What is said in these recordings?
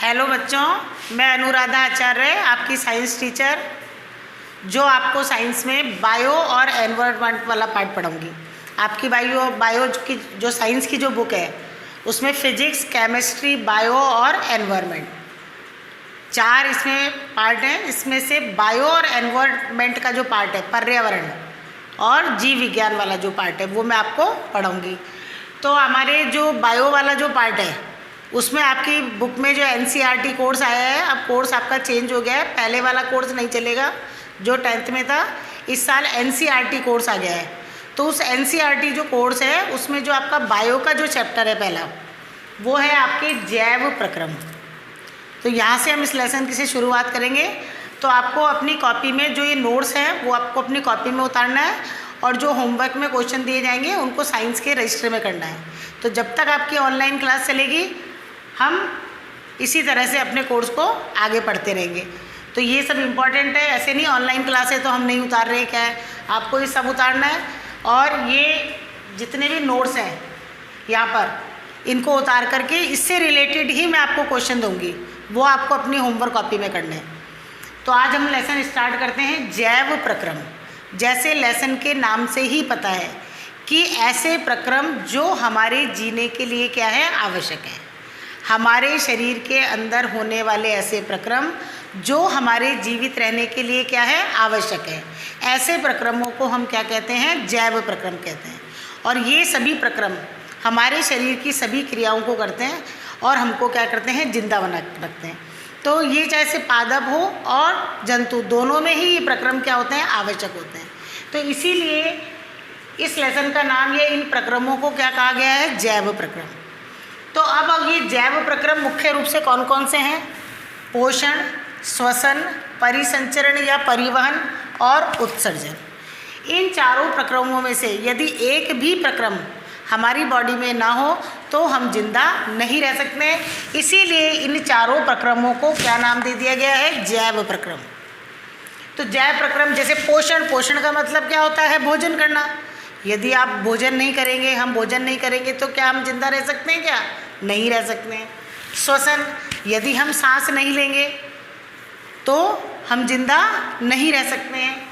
Hello बच्चों, मैं अनुराधा आचार्य आपकी साइंस टीचर, जो आपको साइंस में बायो और एनवायरनमेंट वाला पार्ट पढ़ाऊंगी। आपकी बायो की जो साइंस की जो बुक है उसमें फिजिक्स, केमिस्ट्री, बायो और एनवायरनमेंट 4 इसमें पार्ट हैं। इसमें से बायो और एनवायरनमेंट का जो पार्ट है, पर्यावरण और जीव विज्ञान वाला जो पार्ट है, वो मैं आपको पढ़ाऊँगी। तो हमारे जो बायो वाला जो पार्ट है उसमें आपकी बुक में जो NCERT कोर्स आया है, अब कोर्स आपका चेंज हो गया है। पहले वाला कोर्स नहीं चलेगा जो 10th में था, इस साल NCERT कोर्स आ गया है। तो उस NCERT जो कोर्स है उसमें जो आपका बायो का जो चैप्टर है पहला, वो है आपके जैव प्रक्रम। तो यहाँ से हम इस लेसन की से शुरुआत करेंगे। तो आपको अपनी कॉपी में जो ये नोट्स हैं वो आपको अपनी कॉपी में उतारना है, और जो होमवर्क में क्वेश्चन दिए जाएंगे उनको साइंस के रजिस्टर में करना है। तो जब तक आपकी ऑनलाइन क्लास चलेगी हम इसी तरह से अपने कोर्स को आगे पढ़ते रहेंगे। तो ये सब इम्पॉर्टेंट है, ऐसे नहीं ऑनलाइन क्लास है तो हम नहीं उतार रहे, क्या है आपको ये सब उतारना है। और ये जितने भी नोट्स हैं यहाँ पर, इनको उतार करके इससे रिलेटेड ही मैं आपको क्वेश्चन दूँगी, वो आपको अपनी होमवर्क कॉपी में करना है। तो आज हम लेसन स्टार्ट करते हैं जैव प्रक्रम। जैसे लेसन के नाम से ही पता है कि ऐसे प्रक्रम जो हमारे जीने के लिए क्या है, आवश्यक है। हमारे शरीर के अंदर होने वाले ऐसे प्रक्रम जो हमारे जीवित रहने के लिए क्या है, आवश्यक है। ऐसे प्रक्रमों को हम क्या कहते हैं, जैव प्रक्रम कहते हैं। और ये सभी प्रक्रम हमारे शरीर की सभी क्रियाओं को करते हैं और हमको क्या करते हैं, जिंदा बना रखते हैं। तो ये चाहे से पादप हो और जंतु, दोनों में ही ये प्रक्रम क्या होते हैं, आवश्यक होते हैं। तो इसीलिए इस लेसन का नाम ये इन प्रक्रमों को क्या कहा गया है, जैव प्रक्रम। तो अब ये जैव प्रक्रम मुख्य रूप से कौन कौन से हैं? पोषण, श्वसन, परिसंचरण या परिवहन और उत्सर्जन। इन चारों प्रक्रमों में से यदि एक भी प्रक्रम हमारी बॉडी में ना हो तो हम जिंदा नहीं रह सकते। इसीलिए इन चारों प्रक्रमों को क्या नाम दे दिया गया है, जैव प्रक्रम। तो जैव प्रक्रम जैसे पोषण, पोषण का मतलब क्या होता है, भोजन करना। यदि आप भोजन नहीं करेंगे, हम भोजन नहीं करेंगे तो क्या हम जिंदा रह सकते हैं, क्या नहीं रह सकते हैं। श्वसन, यदि हम सांस नहीं लेंगे तो हम जिंदा नहीं रह सकते हैं।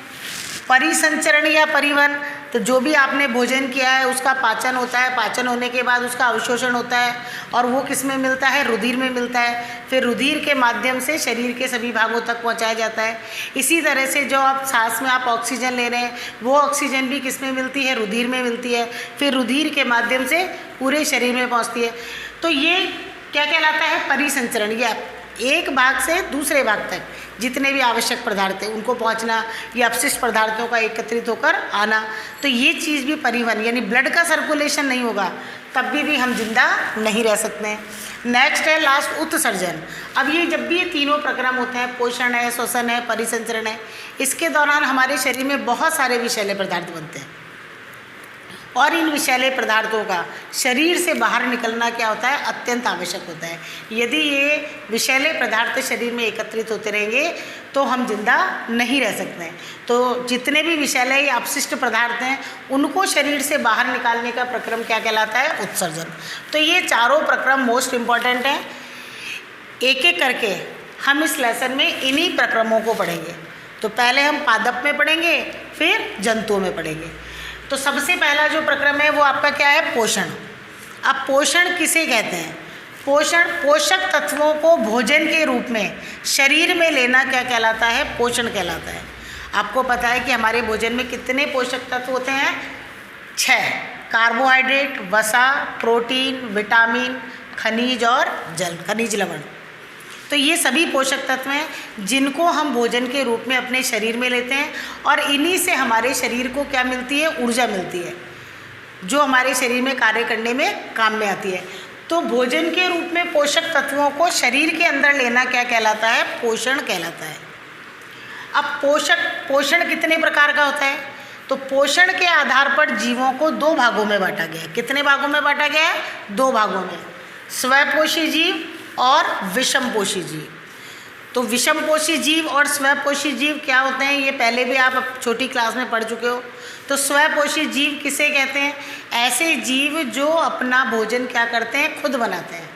परिसंचरण या परिवहन, तो जो भी आपने भोजन किया है उसका पाचन होता है, पाचन होने के बाद उसका अवशोषण होता है और वो किस में मिलता है, रुधिर में मिलता है। फिर रुधिर के माध्यम से शरीर के सभी भागों तक पहुंचाया जाता है। इसी तरह से जो आप सांस में आप ऑक्सीजन ले रहे हैं वो ऑक्सीजन भी किस में मिलती है, रुधिर में मिलती है। फिर रुधिर के माध्यम से पूरे शरीर में पहुँचती है। तो ये क्या कहलाता है, परिसंचरण। या एक भाग से दूसरे भाग तक जितने भी आवश्यक पदार्थ हैं उनको पहुंचना, या अपशिष्ट पदार्थों का एकत्रित होकर आना। तो ये चीज़ भी परिवहन, यानी ब्लड का सर्कुलेशन नहीं होगा तब भी हम जिंदा नहीं रह सकते हैं। नेक्स्ट है लास्ट, उत्सर्जन। अब ये जब भी ये तीनों प्रक्रम होते हैं, पोषण है, श्वसन है, परिसंचरण है, इसके दौरान हमारे शरीर में बहुत सारे विषैले पदार्थ बनते हैं और इन विषैले पदार्थों का शरीर से बाहर निकलना क्या होता है, अत्यंत आवश्यक होता है। यदि ये विषैले पदार्थ शरीर में एकत्रित होते रहेंगे तो हम जिंदा नहीं रह सकते हैं। तो जितने भी विषैले या अपशिष्ट पदार्थ हैं उनको शरीर से बाहर निकालने का प्रक्रम क्या कहलाता है, उत्सर्जन। तो ये चारों प्रक्रम मोस्ट इम्पॉर्टेंट हैं। एक एक करके हम इस लेसन में इन्हीं प्रक्रमों को पढ़ेंगे। तो पहले हम पादप में पढ़ेंगे, फिर जंतुओं में पढ़ेंगे। तो सबसे पहला जो प्रक्रम है वो आपका क्या है, पोषण। अब पोषण किसे कहते हैं? पोषण, पोषक तत्वों को भोजन के रूप में शरीर में लेना क्या कहलाता है, पोषण कहलाता है। आपको पता है कि हमारे भोजन में कितने पोषक तत्व होते हैं, 6। कार्बोहाइड्रेट, वसा, प्रोटीन, विटामिन, खनिज और जल, खनिज लवण। तो ये सभी पोषक तत्व हैं जिनको हम भोजन के रूप में अपने शरीर में लेते हैं और इन्हीं से हमारे शरीर को क्या मिलती है, ऊर्जा मिलती है जो हमारे शरीर में कार्य करने में काम में आती है। तो भोजन के रूप में पोषक तत्वों को शरीर के अंदर लेना क्या कहलाता है, पोषण कहलाता है। अब पोषण कितने प्रकार का होता है? तो पोषण के आधार पर जीवों को 2 भागों में बांटा गया है। कितने भागों में बांटा गया है, 2 भागों में, स्वपोषी जीव और विषमपोषी जीव। तो विषमपोषी जीव और स्वपोषी जीव क्या होते हैं, ये पहले भी आप छोटी क्लास में पढ़ चुके हो। तो स्वपोषी जीव किसे कहते हैं? ऐसे जीव जो अपना भोजन क्या करते हैं, खुद बनाते हैं।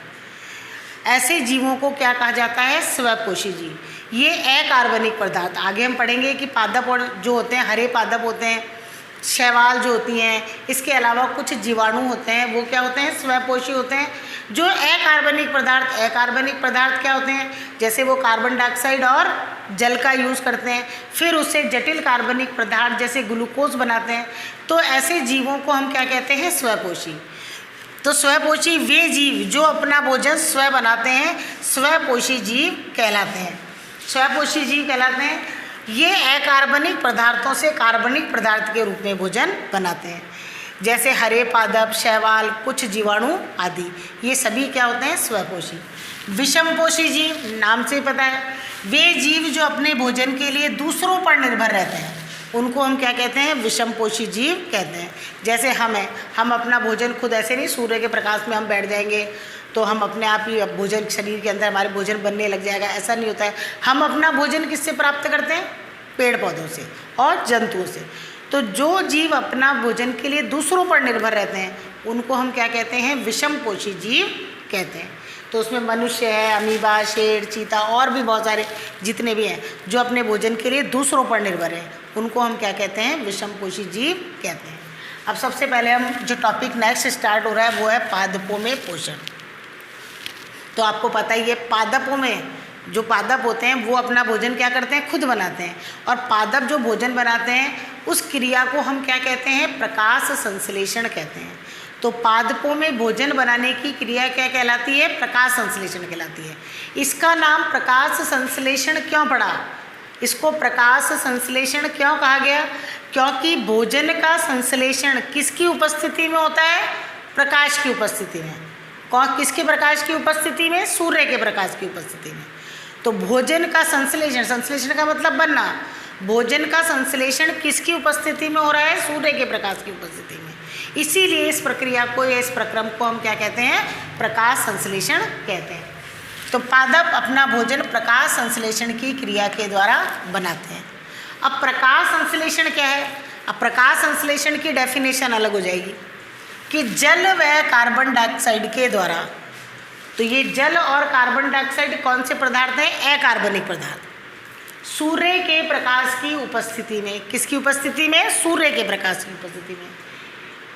ऐसे जीवों को क्या कहा जाता है? स्वपोषी जीव। ये अकार्बनिक पदार्थ, आगे हम पढ़ेंगे कि पादप और जो होते हैं, हरे पादप होते हैं, शैवाल जो होती हैं, इसके अलावा कुछ जीवाणु होते हैं, वो क्या होते हैं? स्वपोषी होते हैं। जो अकार्बनिक पदार्थ क्या होते हैं? जैसे वो कार्बन डाइऑक्साइड और जल का यूज़ करते हैं, फिर उससे जटिल कार्बनिक पदार्थ जैसे ग्लूकोज बनाते हैं। तो ऐसे जीवों को हम क्या कहते हैं? स्वपोषी। तो स्वपोषी वे जीव जो अपना भोजन स्वयं बनाते हैं, स्वपोषी जीव कहलाते हैं। स्वपोषी जीव कहलाते हैं। ये अकार्बनिक पदार्थों से कार्बनिक पदार्थ के रूप में भोजन बनाते हैं, जैसे हरे पादप, शैवाल, कुछ जीवाणु आदि, ये सभी क्या होते हैं? स्वपोषी। विषमपोषी जीव, नाम से पता है, वे जीव जो अपने भोजन के लिए दूसरों पर निर्भर रहते हैं, उनको हम क्या कहते हैं? विषमपोषी जीव कहते हैं। जैसे हम अपना भोजन खुद ऐसे नहीं, सूर्य के प्रकाश में हम बैठ जाएंगे तो हम अपने आप ही भोजन शरीर के अंदर हमारे भोजन बनने लग जाएगा, ऐसा नहीं होता है। हम अपना भोजन किससे प्राप्त करते हैं? पेड़ पौधों से और जंतुओं से। तो जो जीव अपना भोजन के लिए दूसरों पर निर्भर रहते हैं, उनको हम क्या कहते हैं? विषमपोषी जीव कहते हैं। तो उसमें मनुष्य है, अमीबा, शेर, चीता और भी बहुत सारे जितने भी हैं जो अपने भोजन के लिए दूसरों पर निर्भर हैं, उनको हम क्या कहते हैं? विषमपोषी जीव कहते हैं। अब सबसे पहले हम जो टॉपिक नेक्स्ट स्टार्ट हो रहा है वो है पादपों में पोषण। तो आपको पता ही है, पादपों में जो पादप होते हैं वो अपना भोजन क्या करते हैं? खुद बनाते हैं। और पादप जो भोजन बनाते हैं उस क्रिया को हम क्या कहते हैं? प्रकाश संश्लेषण कहते हैं। तो पादपों में भोजन बनाने की क्रिया क्या कहलाती है? प्रकाश संश्लेषण कहलाती है। इसका नाम प्रकाश संश्लेषण क्यों पड़ा? इसको प्रकाश संश्लेषण क्यों कहा गया? क्योंकि भोजन का संश्लेषण किसकी उपस्थिति में होता है? प्रकाश की उपस्थिति में। किसके प्रकाश की उपस्थिति में? सूर्य के प्रकाश की उपस्थिति में। तो भोजन का संश्लेषण, संश्लेषण का मतलब बनना, भोजन का संश्लेषण किसकी उपस्थिति में हो रहा है? सूर्य के प्रकाश की उपस्थिति में। इसीलिए इस प्रक्रिया को या इस प्रक्रम को हम क्या कहते हैं? प्रकाश संश्लेषण कहते हैं। तो पादप अपना भोजन प्रकाश संश्लेषण की क्रिया के द्वारा बनाते हैं। अब प्रकाश संश्लेषण क्या है? अब प्रकाश संश्लेषण की डेफिनेशन अलग हो जाएगी कि जल व कार्बन डाइऑक्साइड के द्वारा। तो ये जल और कार्बन डाइऑक्साइड कौन से पदार्थ हैं? अकार्बनिक पदार्थ। सूर्य के प्रकाश की उपस्थिति में, किसकी उपस्थिति में? सूर्य के प्रकाश की उपस्थिति में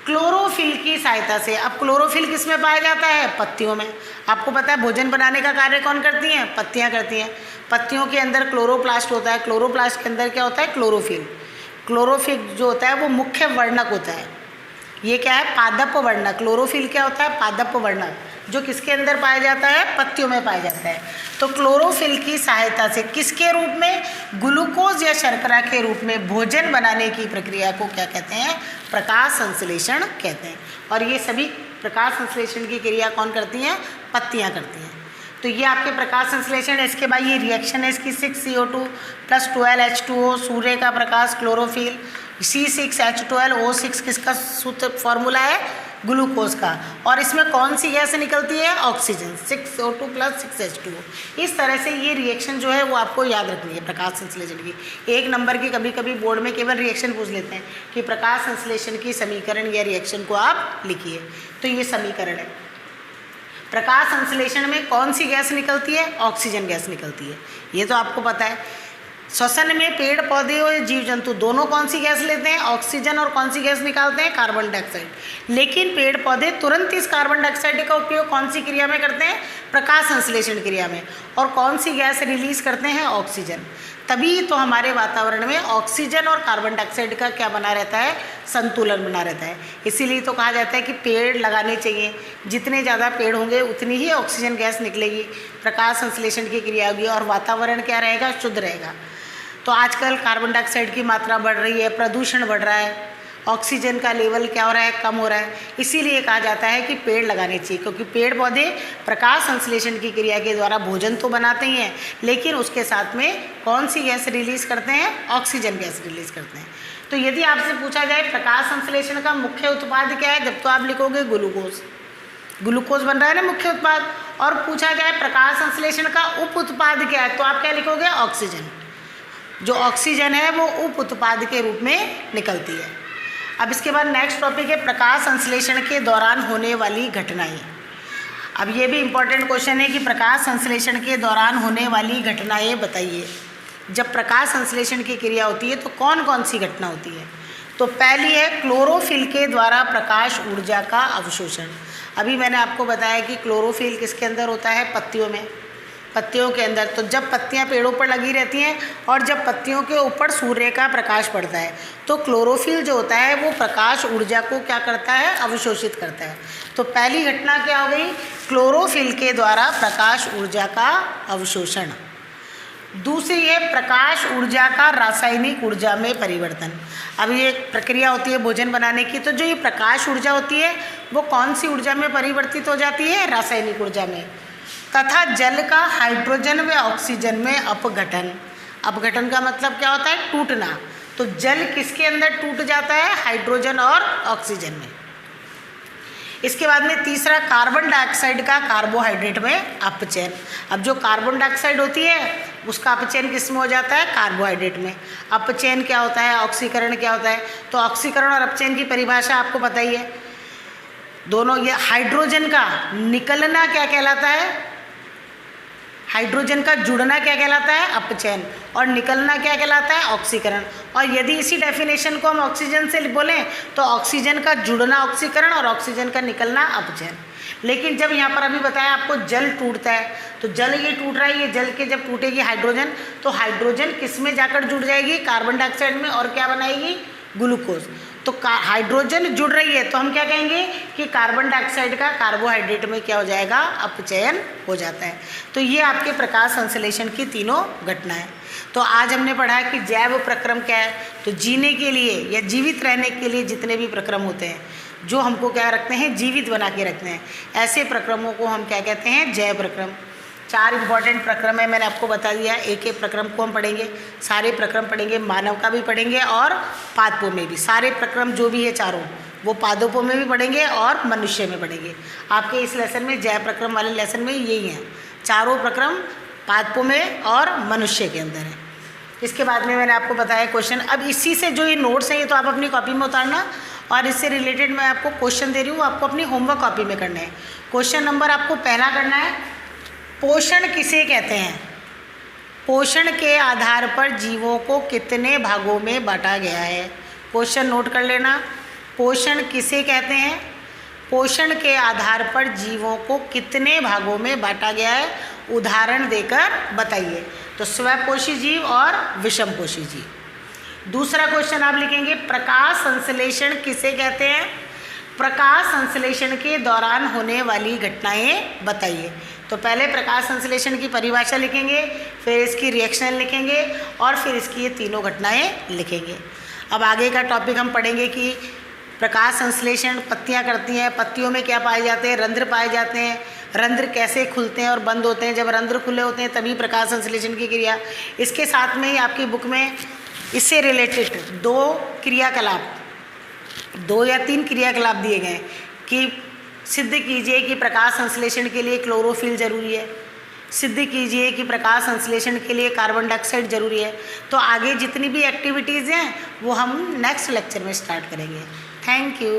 क्लोरोफिल की सहायता से। अब क्लोरोफिल किस में पाया जाता है? पत्तियों में। आपको पता है भोजन बनाने का कार्य कौन करती हैं? पत्तियां करती हैं। पत्तियों के अंदर क्लोरोप्लास्ट होता है, क्लोरोप्लास्ट के अंदर क्या होता है? क्लोरोफिल। क्लोरोफिल जो होता है वो मुख्य वर्णक होता है। ये क्या है? पादप वर्णक। क्लोरोफिल क्या होता है? पादप वर्णक, जो किसके अंदर पाया जाता है? पत्तियों में पाया जाता है। तो क्लोरोफिल की सहायता से किसके रूप में? ग्लूकोज या शर्करा के रूप में भोजन बनाने की प्रक्रिया को क्या कहते हैं? प्रकाश संश्लेषण कहते हैं। और ये सभी प्रकाश संश्लेषण की क्रिया कौन करती हैं? पत्तियां करती हैं। तो ये आपके प्रकाश संश्लेषण। इसके बाद ये रिएक्शन है इसकी 6CO2 + 12H2O, सूर्य का प्रकाश, क्लोरोफिल, C6H12O6 किसका सूत्र फॉर्मूला है? ग्लूकोज का। और इसमें कौन सी गैस निकलती है? Oxygen, 6O2 + 6H2O। इस तरह से ये रिएक्शन जो है वो आपको याद रखनी है प्रकाश संश्लेषण की। एक नंबर की कभी कभी बोर्ड में केवल रिएक्शन पूछ लेते हैं कि प्रकाश संश्लेषण की समीकरण या रिएक्शन को आप लिखिए। तो ये समीकरण है। प्रकाश संश्लेषण में कौन सी गैस निकलती है? ऑक्सीजन गैस निकलती है, ये तो आपको पता है। श्वसन में पेड़ पौधे और जीव जंतु दोनों कौन सी गैस लेते हैं? ऑक्सीजन। और कौन सी गैस निकालते हैं? Carbon dioxide. लेकिन पेड़ पौधे तुरंत इस कार्बन डाइऑक्साइड का उपयोग कौन सी क्रिया में करते हैं? प्रकाश संश्लेषण क्रिया में। और कौन सी गैस रिलीज करते हैं? ऑक्सीजन। तभी तो हमारे वातावरण में ऑक्सीजन और कार्बन डाइऑक्साइड का क्या बना रहता है? संतुलन बना रहता है। इसीलिए तो कहा जाता है कि पेड़ लगाने चाहिए। जितने ज़्यादा पेड़ होंगे उतनी ही ऑक्सीजन गैस निकलेगी, प्रकाश संश्लेषण की क्रिया होगी और वातावरण क्या रहेगा? शुद्ध रहेगा। तो आजकल कार्बन डाइऑक्साइड की मात्रा बढ़ रही है, प्रदूषण बढ़ रहा है, ऑक्सीजन का लेवल क्या हो रहा है? कम हो रहा है। इसीलिए कहा जाता है कि पेड़ लगाने चाहिए, क्योंकि पेड़ पौधे प्रकाश संश्लेषण की क्रिया के द्वारा भोजन तो बनाते ही हैं, लेकिन उसके साथ में कौन सी गैस रिलीज करते हैं? ऑक्सीजन गैस रिलीज करते हैं। तो यदि आपसे पूछा जाए प्रकाश संश्लेषण का मुख्य उत्पाद क्या है, जब तो आप लिखोगे ग्लूकोज। ग्लूकोज बन रहा है ना मुख्य उत्पाद। और पूछा जाए प्रकाश संश्लेषण का उप उत्पाद क्या है, तो आप क्या लिखोगे? ऑक्सीजन। जो ऑक्सीजन है वो उप उत्पाद के रूप में निकलती है। अब इसके बाद नेक्स्ट टॉपिक है प्रकाश संश्लेषण के दौरान होने वाली घटनाएं। अब ये भी इम्पोर्टेंट क्वेश्चन है कि प्रकाश संश्लेषण के दौरान होने वाली घटनाएं बताइए। जब प्रकाश संश्लेषण की क्रिया होती है तो कौन कौन सी घटना होती है। तो पहली है क्लोरोफिल के द्वारा प्रकाश ऊर्जा का अवशोषण। अभी मैंने आपको बताया कि क्लोरोफिल किसके अंदर होता है, पत्तियों में, पत्तियों के अंदर। तो जब पत्तियां पेड़ों पर लगी रहती हैं और जब पत्तियों के ऊपर सूर्य का प्रकाश पड़ता है तो क्लोरोफिल जो होता है वो प्रकाश ऊर्जा को क्या करता है, अवशोषित करता है। तो पहली घटना क्या हो गई, क्लोरोफिल के द्वारा प्रकाश ऊर्जा का अवशोषण। दूसरी है प्रकाश ऊर्जा का रासायनिक ऊर्जा में परिवर्तन। अब ये एक प्रक्रिया होती है भोजन बनाने की, तो जो ये प्रकाश ऊर्जा होती है वो कौन सी ऊर्जा में परिवर्तित हो जाती है, रासायनिक ऊर्जा में। तथा जल का हाइड्रोजन व ऑक्सीजन में अपघटन। अपघटन का मतलब क्या होता है, टूटना। तो जल किसके अंदर टूट जाता है, हाइड्रोजन और ऑक्सीजन में। इसके बाद में तीसरा कार्बन डाइऑक्साइड का कार्बोहाइड्रेट में अपचयन। अब जो कार्बन डाइऑक्साइड होती है उसका अपचयन किस में हो जाता है, कार्बोहाइड्रेट में। अपचयन क्या होता है, ऑक्सीकरण क्या होता है। तो ऑक्सीकरण और अपचयन की परिभाषा आपको पता ही है दोनों। ये हाइड्रोजन का निकलना क्या कहलाता है, हाइड्रोजन का जुड़ना क्या कहलाता है, अपचयन, और निकलना क्या कहलाता है, ऑक्सीकरण। और यदि इसी डेफिनेशन को हम ऑक्सीजन से बोलें तो ऑक्सीजन का जुड़ना ऑक्सीकरण और ऑक्सीजन का निकलना अपचयन। लेकिन जब यहाँ पर अभी बताया आपको जल टूटता है, तो जल ये टूट रहा है, ये जल के जब टूटेगी हाइड्रोजन, तो हाइड्रोजन किस में जाकर जुड़ जाएगी, कार्बन डाइऑक्साइड में, और क्या बनाएगी, ग्लूकोज। तो हाइड्रोजन जुड़ रही है तो हम क्या कहेंगे कि कार्बन डाइऑक्साइड का कार्बोहाइड्रेट में क्या हो जाएगा, अपचयन हो जाता है। तो ये आपके प्रकाश संश्लेषण की तीनों घटनाएं। तो आज हमने पढ़ा कि जैव प्रक्रम क्या है। तो जीने के लिए या जीवित रहने के लिए जितने भी प्रक्रम होते हैं जो हमको क्या रखते हैं, जीवित बना के रखते हैं, ऐसे प्रक्रमों को हम क्या कहते हैं, जैव प्रक्रम। 4 इंपॉर्टेंट प्रक्रम है, मैंने आपको बता दिया। एक एक प्रक्रम को हम पढ़ेंगे, सारे प्रक्रम पढ़ेंगे, मानव का भी पढ़ेंगे और पादपों में भी। सारे प्रक्रम जो भी है चारों, वो पादपों में भी पढ़ेंगे और मनुष्य में पढ़ेंगे। आपके इस लेसन में, जैव प्रक्रम वाले लेसन में यही हैं, चारों प्रक्रम पादपों में और मनुष्य के अंदर है। इसके बाद में मैंने आपको बताया क्वेश्चन। अब इसी से जो ये नोट्स हैं ये तो आप अपनी कॉपी में उतारना, और इससे रिलेटेड मैं आपको क्वेश्चन दे रही हूँ, आपको अपनी होमवर्क कॉपी में करना है। क्वेश्चन नंबर आपको पहला करना है, पोषण किसे कहते हैं। पोषण के आधार पर जीवों को कितने भागों में बांटा गया है। क्वेश्चन नोट कर लेना, पोषण किसे कहते हैं, पोषण के आधार पर जीवों को कितने भागों में बांटा गया है, उदाहरण देकर बताइए। तो स्वपोषी जीव और विषमपोषी जीव। दूसरा क्वेश्चन आप लिखेंगे, प्रकाश संश्लेषण किसे कहते हैं, प्रकाश संश्लेषण के दौरान होने वाली घटनाएं बताइए। तो पहले प्रकाश संश्लेषण की परिभाषा लिखेंगे, फिर इसकी रिएक्शन लिखेंगे और फिर इसकी ये तीनों घटनाएं लिखेंगे। अब आगे का टॉपिक हम पढ़ेंगे कि प्रकाश संश्लेषण पत्तियां करती हैं, पत्तियों में क्या पाए जाते हैं, रंध्र पाए जाते हैं, रंध्र कैसे खुलते हैं और बंद होते हैं, जब रंध्र खुले होते हैं तभी प्रकाश संश्लेषण की क्रिया। इसके साथ में ही आपकी बुक में इससे रिलेटेड 2 या 3 क्रियाकलाप दिए गए कि सिद्ध कीजिए कि प्रकाश संश्लेषण के लिए क्लोरोफिल जरूरी है, सिद्ध कीजिए कि प्रकाश संश्लेषण के लिए कार्बन डाइऑक्साइड जरूरी है। तो आगे जितनी भी एक्टिविटीज़ हैं वो हम नेक्स्ट लेक्चर में स्टार्ट करेंगे। Thank you.